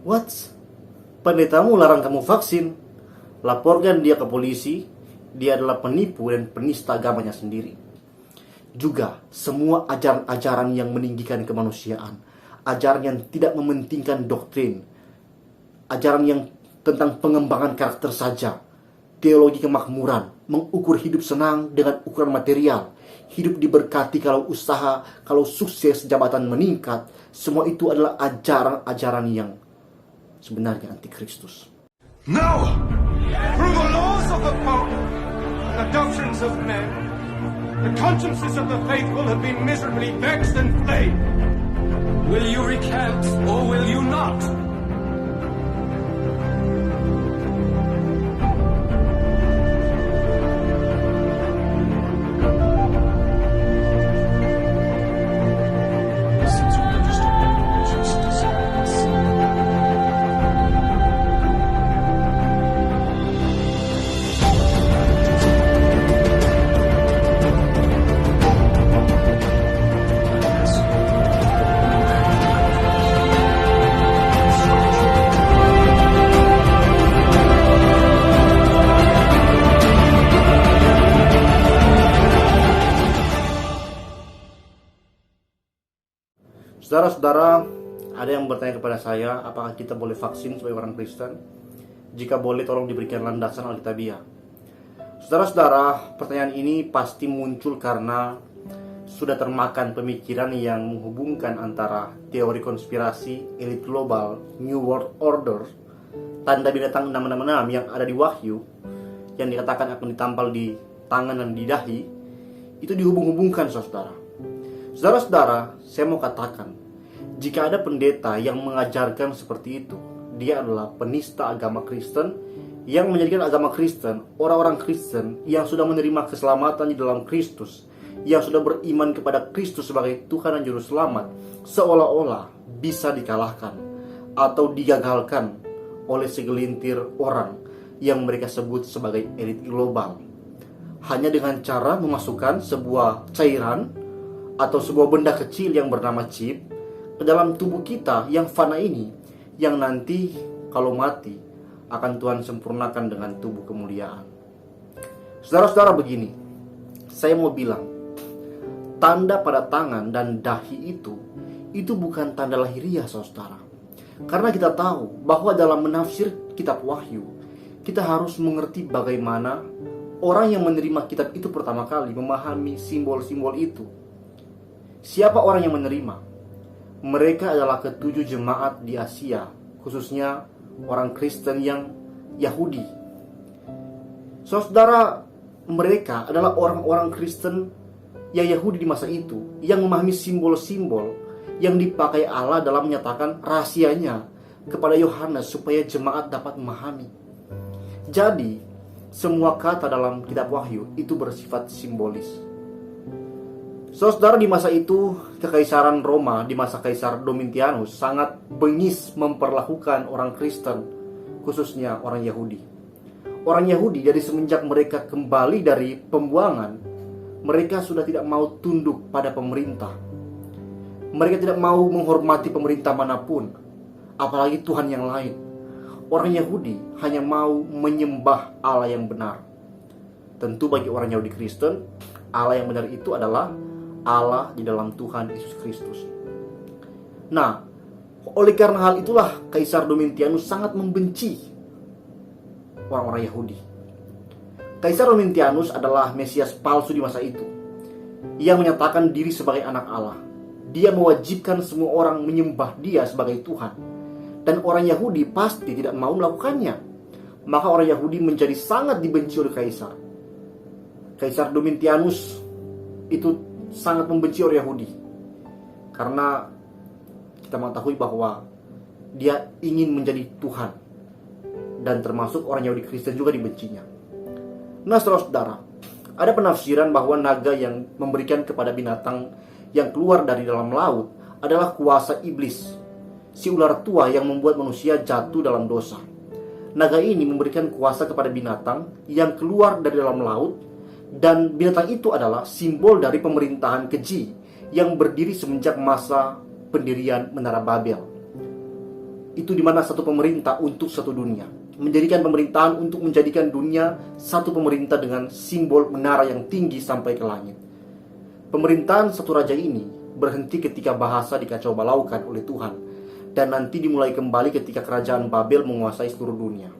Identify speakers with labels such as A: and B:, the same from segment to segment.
A: What? Pendetamu larang kamu vaksin. Laporkan dia ke polisi. Dia adalah penipu dan penista agamanya sendiri. Juga semua ajaran-ajaran yang meninggikan kemanusiaan, ajaran yang tidak mementingkan doktrin, ajaran yang tentang pengembangan karakter saja, teologi kemakmuran, mengukur hidup senang dengan ukuran material, hidup diberkati kalau usaha, kalau sukses jabatan meningkat. Semua itu adalah ajaran-ajaran yang sebenarnya antikristus.
B: No! Through the laws of the Pope and the doctrines of men, the consciences of the faithful have been miserably vexed and plagued. Will you recant or will you not?
A: Saudara-saudara, ada yang bertanya kepada saya, apakah kita boleh vaksin sebagai orang Kristen? Jika boleh, tolong diberikan landasan Alkitabiah. Saudara-saudara, pertanyaan ini pasti muncul karena sudah termakan pemikiran yang menghubungkan antara teori konspirasi, elit global, New World Order, tanda binatang 666 yang ada di Wahyu, yang dikatakan akan ditampal di tangan dan di dahi, itu dihubung-hubungkan, saudara. Saudara-saudara, saya mau katakan, jika ada pendeta yang mengajarkan seperti itu, dia adalah penista agama Kristen yang menjadikan agama Kristen, orang-orang Kristen yang sudah menerima keselamatan di dalam Kristus, yang sudah beriman kepada Kristus sebagai Tuhan dan Juru Selamat, seolah-olah bisa dikalahkan atau digagalkan oleh segelintir orang yang mereka sebut sebagai elit global, hanya dengan cara memasukkan sebuah cairan atau sebuah benda kecil yang bernama chip ke dalam tubuh kita yang fana ini, yang nanti kalau mati akan Tuhan sempurnakan dengan tubuh kemuliaan. Saudara-saudara, begini, saya mau bilang, tanda pada tangan dan dahi itu bukan tanda lahiriah, saudara. Karena kita tahu bahwa dalam menafsir kitab Wahyu, kita harus mengerti bagaimana orang yang menerima kitab itu pertama kali memahami simbol-simbol itu. Siapa orang yang menerima? Mereka adalah ketujuh jemaat di Asia, khususnya orang Kristen yang Yahudi. Saudara, mereka adalah orang-orang Kristen yang Yahudi di masa itu, yang memahami simbol-simbol yang dipakai Allah dalam menyatakan rahasianya kepada Yohanes supaya jemaat dapat memahami. Jadi, semua kata dalam kitab Wahyu itu bersifat simbolis. Saudara, di masa itu, kekaisaran Roma di masa Kaisar Domitianus sangat bengis memperlakukan orang Kristen, khususnya orang Yahudi. Orang Yahudi dari semenjak mereka kembali dari pembuangan, mereka sudah tidak mau tunduk pada pemerintah. Mereka tidak mau menghormati pemerintah manapun, apalagi Tuhan yang lain. Orang Yahudi hanya mau menyembah Allah yang benar. Tentu bagi orang Yahudi Kristen, Allah yang benar itu adalah Allah di dalam Tuhan Yesus Kristus. Nah, oleh karena hal itulah Kaisar Domitianus sangat membenci orang-orang Yahudi. Kaisar Domitianus adalah Mesias palsu di masa itu. Ia menyatakan diri sebagai anak Allah. Dia mewajibkan semua orang menyembah dia sebagai Tuhan. Dan orang Yahudi pasti tidak mau melakukannya. Maka orang Yahudi menjadi sangat dibenci oleh Kaisar. Kaisar Domitianus itu sangat membenci orang Yahudi, karena kita mengetahui bahwa dia ingin menjadi Tuhan, dan termasuk orang Yahudi Kristen juga dibencinya. Nah, saudara-saudara, ada penafsiran bahwa naga yang memberikan kepada binatang yang keluar dari dalam laut adalah kuasa iblis, si ular tua yang membuat manusia jatuh dalam dosa. Naga ini memberikan kuasa kepada binatang yang keluar dari dalam laut, dan binatang itu adalah simbol dari pemerintahan keji yang berdiri semenjak masa pendirian Menara Babel. itu dimana satu pemerintah untuk satu dunia. Menjadikan pemerintahan untuk menjadikan dunia satu pemerintah dengan simbol menara yang tinggi sampai ke langit. Pemerintahan satu raja ini berhenti ketika bahasa dikacau balaukan oleh Tuhan, dan nanti dimulai kembali ketika kerajaan Babel menguasai seluruh dunia.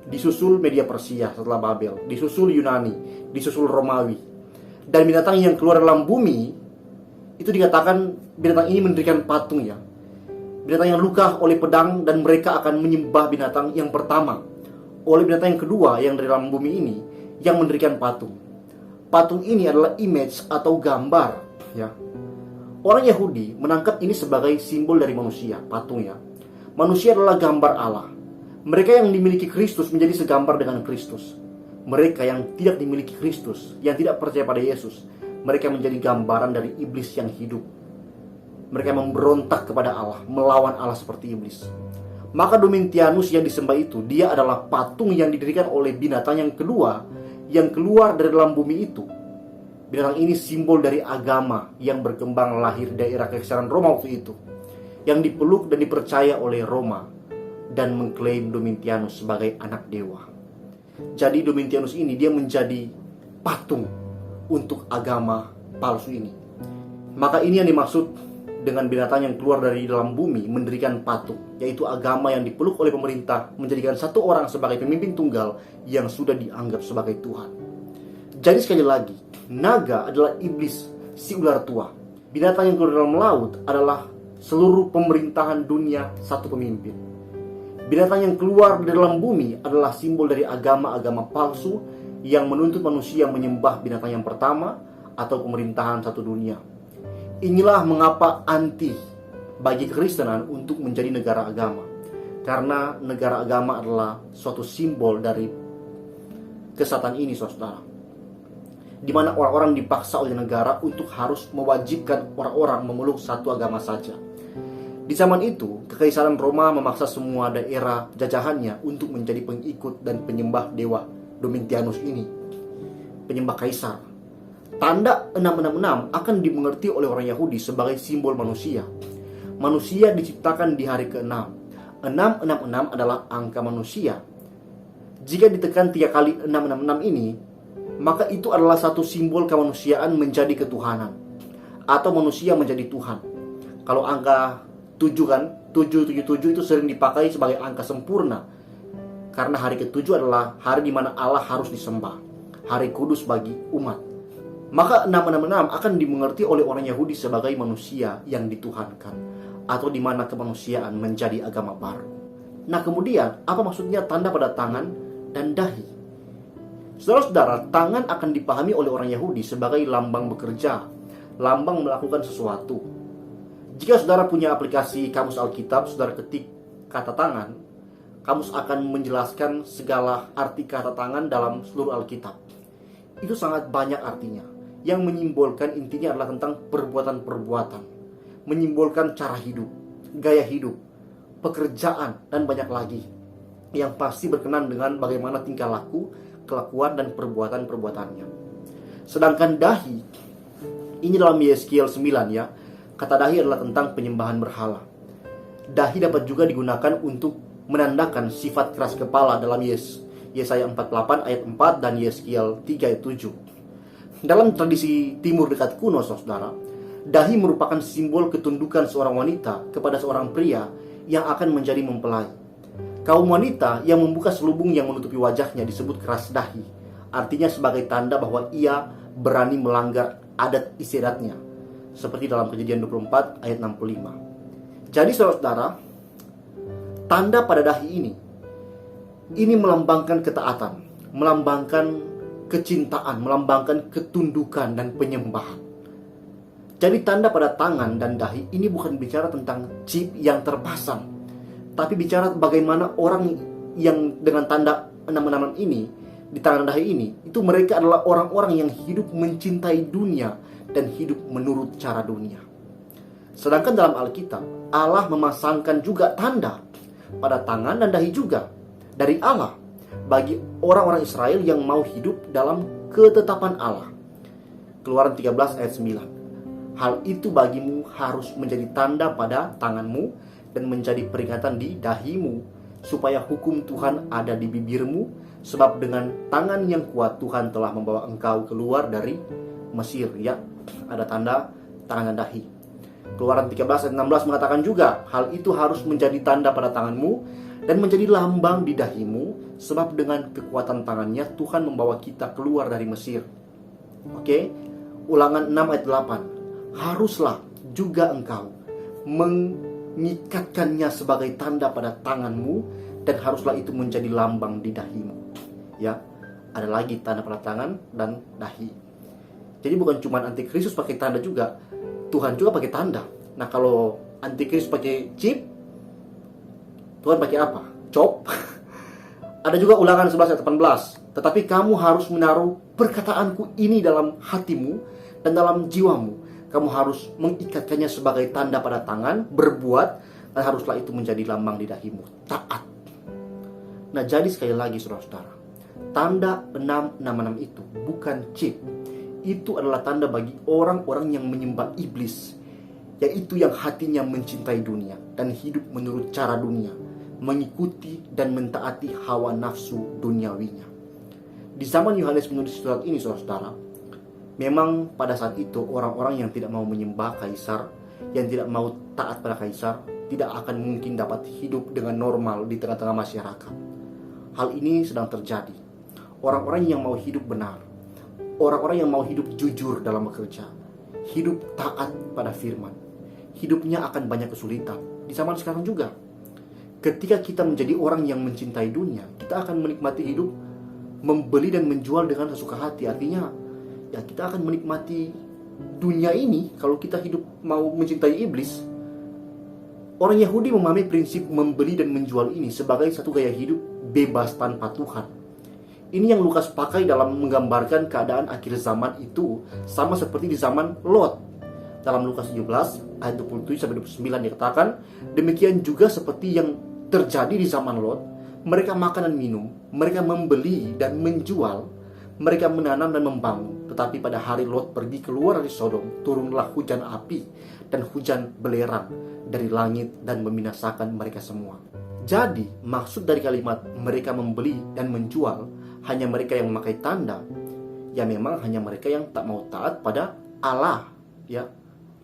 A: Disusul media Persia setelah Babel, disusul Yunani, disusul Romawi. Dan binatang yang keluar dalam bumi itu dikatakan binatang ini mendirikan patung ya. Binatang yang luka oleh pedang, dan mereka akan menyembah binatang yang pertama oleh binatang yang kedua yang dari dalam bumi ini yang mendirikan patung. Patung ini adalah image atau gambar ya. Orang Yahudi menangkap ini sebagai simbol dari manusia, patung ya. Manusia adalah gambar Allah. Mereka yang dimiliki Kristus menjadi segambar dengan Kristus. Mereka yang tidak dimiliki Kristus, yang tidak percaya pada Yesus, mereka menjadi gambaran dari iblis yang hidup. Mereka memberontak kepada Allah, melawan Allah seperti iblis. Maka Domitianus yang disembah itu, dia adalah patung yang didirikan oleh binatang yang kedua yang keluar dari dalam bumi itu. Binatang ini simbol dari agama yang berkembang lahir dari era Kekaisaran Roma waktu itu, yang dipeluk dan dipercaya oleh Roma dan mengklaim Domitianus sebagai anak dewa. Jadi Domitianus ini dia menjadi patung untuk agama palsu ini. Maka ini yang dimaksud dengan binatang yang keluar dari dalam bumi mendirikan patung, yaitu agama yang dipeluk oleh pemerintah menjadikan satu orang sebagai pemimpin tunggal yang sudah dianggap sebagai Tuhan. Jadi sekali lagi, naga adalah iblis, si ular tua. Binatang yang keluar dari dalam laut adalah seluruh pemerintahan dunia satu pemimpin. Binatang yang keluar dari dalam bumi adalah simbol dari agama-agama palsu yang menuntut manusia menyembah binatang yang pertama atau pemerintahan satu dunia. Inilah mengapa anti bagi Kekristenan untuk menjadi negara agama. Karena negara agama adalah suatu simbol dari kesatuan ini, saudara. Di mana orang-orang dipaksa oleh negara untuk harus mewajibkan orang-orang memeluk satu agama saja. Di zaman itu, Kekaisaran Roma memaksa semua daerah jajahannya untuk menjadi pengikut dan penyembah dewa Domitianus ini, penyembah kaisar. Tanda 666 akan dimengerti oleh orang Yahudi sebagai simbol manusia. Manusia diciptakan di hari ke-6. 666 adalah angka manusia. Jika ditekan 3 kali 666 ini, maka itu adalah satu simbol kemanusiaan menjadi ketuhanan, atau manusia menjadi Tuhan. Kalau angka 7 kan, 777 itu sering dipakai sebagai angka sempurna, karena hari ke-7 adalah hari di mana Allah harus disembah, hari kudus bagi umat. Maka 666 akan dimengerti oleh orang Yahudi sebagai manusia yang dituhankan, atau di mana kemanusiaan menjadi agama baru. Nah kemudian, apa maksudnya tanda pada tangan dan dahi? Saudara-saudara, tangan akan dipahami oleh orang Yahudi sebagai lambang bekerja, lambang melakukan sesuatu. Jika saudara punya aplikasi Kamus Alkitab, saudara ketik kata tangan, Kamus akan menjelaskan segala arti kata tangan dalam seluruh Alkitab. Itu sangat banyak artinya, yang menyimbolkan intinya adalah tentang perbuatan-perbuatan, menyimbolkan cara hidup, gaya hidup, pekerjaan, dan banyak lagi yang pasti berkenan dengan bagaimana tingkah laku, kelakuan, dan perbuatan-perbuatannya. Sedangkan dahi, ini dalam Yeskiel 9 ya, kata dahi adalah tentang penyembahan berhala. Dahi dapat juga digunakan untuk menandakan sifat keras kepala dalam Yesaya 48 ayat 4 dan Yeskiel 3 ayat 7. Dalam tradisi timur dekat kuno, saudara, dahi merupakan simbol ketundukan seorang wanita kepada seorang pria yang akan menjadi mempelai. Kaum wanita yang membuka selubung yang menutupi wajahnya disebut keras dahi. Artinya sebagai tanda bahwa ia berani melanggar adat istiadatnya, seperti dalam Kejadian 24 ayat 65. Jadi saudara, tanda pada dahi ini melambangkan ketaatan, melambangkan kecintaan, melambangkan ketundukan dan penyembahan. Jadi tanda pada tangan dan dahi ini bukan bicara tentang chip yang terpasang, tapi bicara bagaimana orang yang dengan tanda 666 ini di tangan dahi ini, itu mereka adalah orang-orang yang hidup mencintai dunia dan hidup menurut cara dunia. Sedangkan dalam Alkitab, Allah memasangkan juga tanda pada tangan dan dahi juga dari Allah bagi orang-orang Israel yang mau hidup dalam ketetapan Allah. Keluaran 13 ayat 9. Hal itu bagimu harus menjadi tanda pada tanganmu dan menjadi peringatan di dahimu, supaya hukum Tuhan ada di bibirmu, sebab dengan tangan yang kuat Tuhan telah membawa engkau keluar dari Mesir. Ya, ada tanda tangan dan dahi. Keluaran 13 ayat 16 mengatakan juga, hal itu harus menjadi tanda pada tanganmu dan menjadi lambang di dahimu, sebab dengan kekuatan tangannya Tuhan membawa kita keluar dari Mesir. Oke, Ulangan 6 ayat 8. Haruslah juga engkau mengikatkannya sebagai tanda pada tanganmu, dan haruslah itu menjadi lambang di dahimu. Ya, ada lagi tanda pada tangan dan dahi. Jadi bukan cuma antikristus pakai tanda juga, Tuhan juga pakai tanda. Nah, kalau antikristus pakai chip, Tuhan pakai apa? Chop. Ada juga Ulangan 11 ayat 18. Tetapi kamu harus menaruh perkataanku ini dalam hatimu dan dalam jiwamu. Kamu harus mengikatkannya sebagai tanda pada tangan, berbuat, dan haruslah itu menjadi lambang di dahimu. Taat. Nah, jadi sekali lagi saudara-saudara, tanda 666 itu bukan chip. Itu adalah tanda bagi orang-orang yang menyembah iblis, yaitu yang hatinya mencintai dunia dan hidup menurut cara dunia, mengikuti dan mentaati hawa nafsu duniawinya. Di zaman Yohanes menulis surat ini, saudara-saudara, memang pada saat itu orang-orang yang tidak mau menyembah kaisar, yang tidak mau taat pada kaisar, tidak akan mungkin dapat hidup dengan normal di tengah-tengah masyarakat. Hal ini sedang terjadi. Orang-orang yang mau hidup benar, orang-orang yang mau hidup jujur dalam bekerja, hidup taat pada firman, hidupnya akan banyak kesulitan. Di zaman sekarang juga, ketika kita menjadi orang yang mencintai dunia, kita akan menikmati hidup membeli dan menjual dengan sesuka hati. Artinya, ya kita akan menikmati dunia ini kalau kita hidup mau mencintai iblis. Orang Yahudi memahami prinsip membeli dan menjual ini sebagai satu gaya hidup bebas tanpa Tuhan. Ini yang Lukas pakai dalam menggambarkan keadaan akhir zaman itu, sama seperti di zaman Lot. Dalam Lukas 17 ayat 27-29 dikatakan, demikian juga seperti yang terjadi di zaman Lot. Mereka makan dan minum, mereka membeli dan menjual, mereka menanam dan membangun. Tetapi pada hari Lot pergi keluar dari Sodom, turunlah hujan api dan hujan belerang dari langit dan membinasakan mereka semua. Jadi maksud dari kalimat mereka membeli dan menjual hanya mereka yang memakai tanda. Ya memang hanya mereka yang tak mau taat pada Allah, ya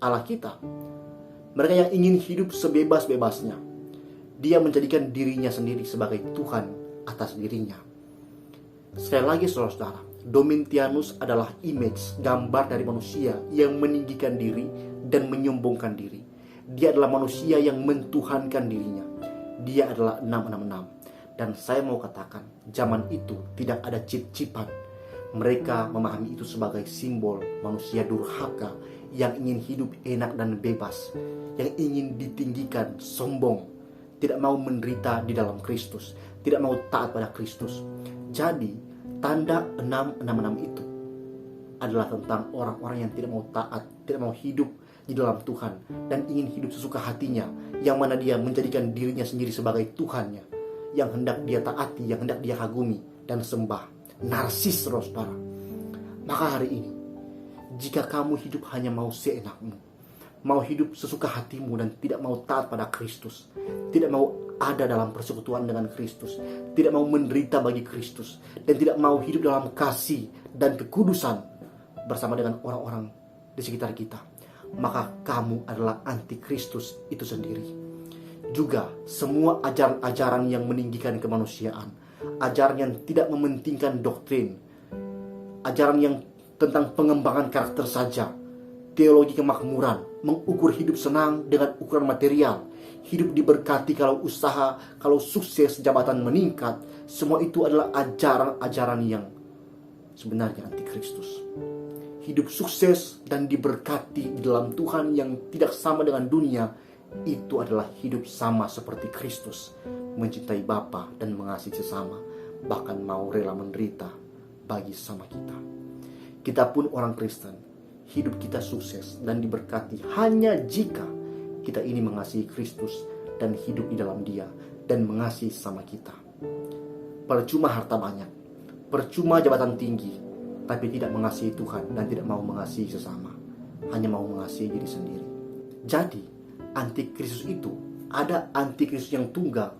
A: Allah kita. Mereka yang ingin hidup sebebas-bebasnya. Dia menjadikan dirinya sendiri sebagai Tuhan atas dirinya. Sekali lagi saudara-saudara, Domitianus adalah image, gambar dari manusia yang meninggikan diri dan menyombongkan diri. Dia adalah manusia yang mentuhankan dirinya. Dia adalah 666. Dan saya mau katakan, zaman itu tidak ada cip-cipan. Mereka memahami itu sebagai simbol manusia durhaka yang ingin hidup enak dan bebas, yang ingin ditinggikan, sombong, tidak mau menderita di dalam Kristus, tidak mau taat pada Kristus. Jadi, tanda 666 itu adalah tentang orang-orang yang tidak mau taat, tidak mau hidup di dalam Tuhan, dan ingin hidup sesuka hatinya, yang mana dia menjadikan dirinya sendiri sebagai Tuhannya, yang hendak dia taati, yang hendak dia kagumi dan sembah. Narsis, saudara. Maka hari ini, jika kamu hidup hanya mau seenakmu, mau hidup sesuka hatimu dan tidak mau taat pada Kristus, tidak mau ada dalam persekutuan dengan Kristus, tidak mau menderita bagi Kristus, dan tidak mau hidup dalam kasih dan kekudusan bersama dengan orang-orang di sekitar kita, maka kamu adalah antikristus itu sendiri. Juga semua ajaran-ajaran yang meninggikan kemanusiaan, ajaran yang tidak mementingkan doktrin, ajaran yang tentang pengembangan karakter saja, teologi kemakmuran, mengukur hidup senang dengan ukuran material, hidup diberkati kalau usaha, kalau sukses, jabatan meningkat. Semua itu adalah ajaran-ajaran yang sebenarnya antikristus. Hidup sukses dan diberkati di dalam Tuhan yang tidak sama dengan dunia, itu adalah hidup sama seperti Kristus, mencintai Bapa dan mengasihi sesama, bahkan mau rela menderita bagi sesama kita. Kita pun orang Kristen, hidup kita sukses dan diberkati hanya jika kita ini mengasihi Kristus dan hidup di dalam Dia dan mengasihi sama kita. Percuma harta banyak, percuma jabatan tinggi, tapi tidak mengasihi Tuhan dan tidak mau mengasihi sesama, hanya mau mengasihi diri sendiri. Jadi, antikristus itu ada antikristus yang tunggal,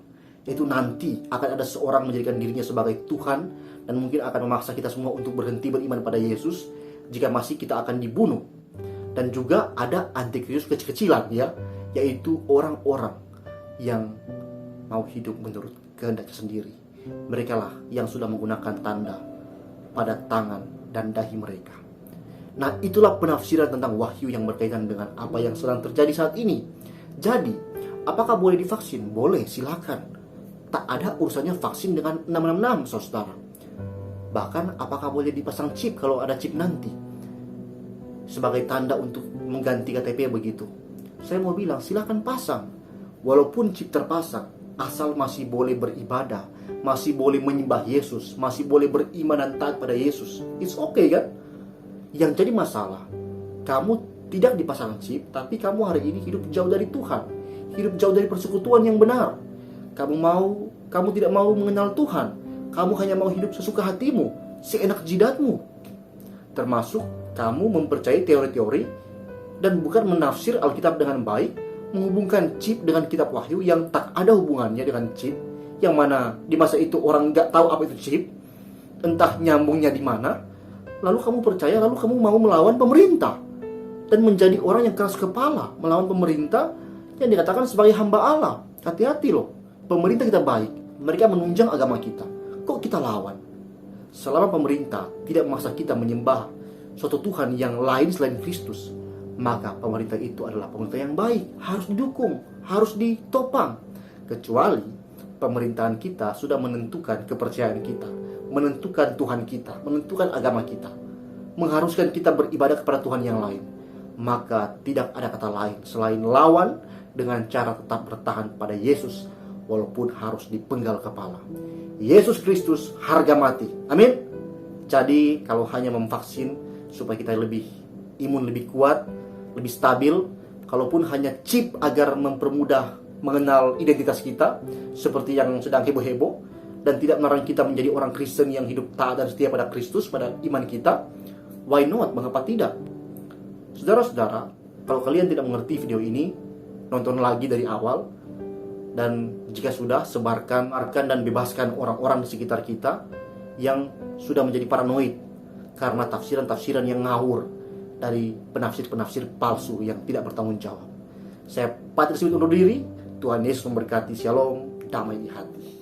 A: yaitu nanti akan ada seorang menjadikan dirinya sebagai Tuhan dan mungkin akan memaksa kita semua untuk berhenti beriman pada Yesus jika masih kita akan dibunuh. Dan juga ada antikristus kecil-kecilan, ya, yaitu orang-orang yang mau hidup menurut kehendaknya sendiri. Mereka lah yang sudah menggunakan tanda pada tangan dan dahi mereka. Nah, itulah penafsiran tentang wahyu yang berkaitan dengan apa yang sedang terjadi saat ini. Jadi, apakah boleh divaksin? Boleh, silakan. Tak ada urusannya vaksin dengan 666, saudara. Bahkan, apakah boleh dipasang chip kalau ada chip nanti? Sebagai tanda untuk mengganti KTP begitu. Saya mau bilang, silakan pasang. Walaupun chip terpasang, asal masih boleh beribadah, masih boleh menyembah Yesus, masih boleh beriman dan taat pada Yesus. It's okay, kan? Yang jadi masalah, kamu tidak dipasang chip, tapi kamu hari ini hidup jauh dari Tuhan, hidup jauh dari persekutuan yang benar. Kamu tidak mau mengenal Tuhan. Kamu hanya mau hidup sesuka hatimu, seenak jidatmu. Termasuk kamu mempercayai teori-teori dan bukan menafsir Alkitab dengan baik, menghubungkan chip dengan kitab Wahyu yang tak ada hubungannya dengan chip, yang mana di masa itu orang nggak tahu apa itu chip, entah nyambungnya di mana. Lalu kamu percaya, lalu kamu mau melawan pemerintah dan menjadi orang yang keras kepala, melawan pemerintah yang dikatakan sebagai hamba Allah. Hati-hati loh, pemerintah kita baik, mereka menunjang agama kita, kok kita lawan? Selama pemerintah tidak memaksa kita menyembah suatu Tuhan yang lain selain Kristus, maka pemerintah itu adalah pemerintah yang baik, harus didukung, harus ditopang. Kecuali pemerintahan kita sudah menentukan kepercayaan kita, menentukan Tuhan kita, menentukan agama kita, mengharuskan kita beribadah kepada Tuhan yang lain, maka tidak ada kata lain selain lawan dengan cara tetap bertahan pada Yesus walaupun harus dipenggal kepala. Yesus Kristus harga mati. Amin. Jadi kalau hanya memvaksin supaya kita lebih imun, lebih kuat, lebih stabil, kalaupun hanya chip agar mempermudah mengenal identitas kita seperti yang sedang heboh-heboh, dan tidak melarang kita menjadi orang Kristen yang hidup taat dan setia pada Kristus, pada iman kita, why not? Mengapa tidak? Saudara-saudara, kalau kalian tidak mengerti video ini, nonton lagi dari awal. Dan jika sudah, sebarkan dan bebaskan orang-orang di sekitar kita yang sudah menjadi paranoid karena tafsiran-tafsiran yang ngawur dari penafsir-penafsir palsu yang tidak bertanggung jawab. Saya Patrick Smith undur diri. Tuhan Yesus memberkati. Shalom, damai di hati.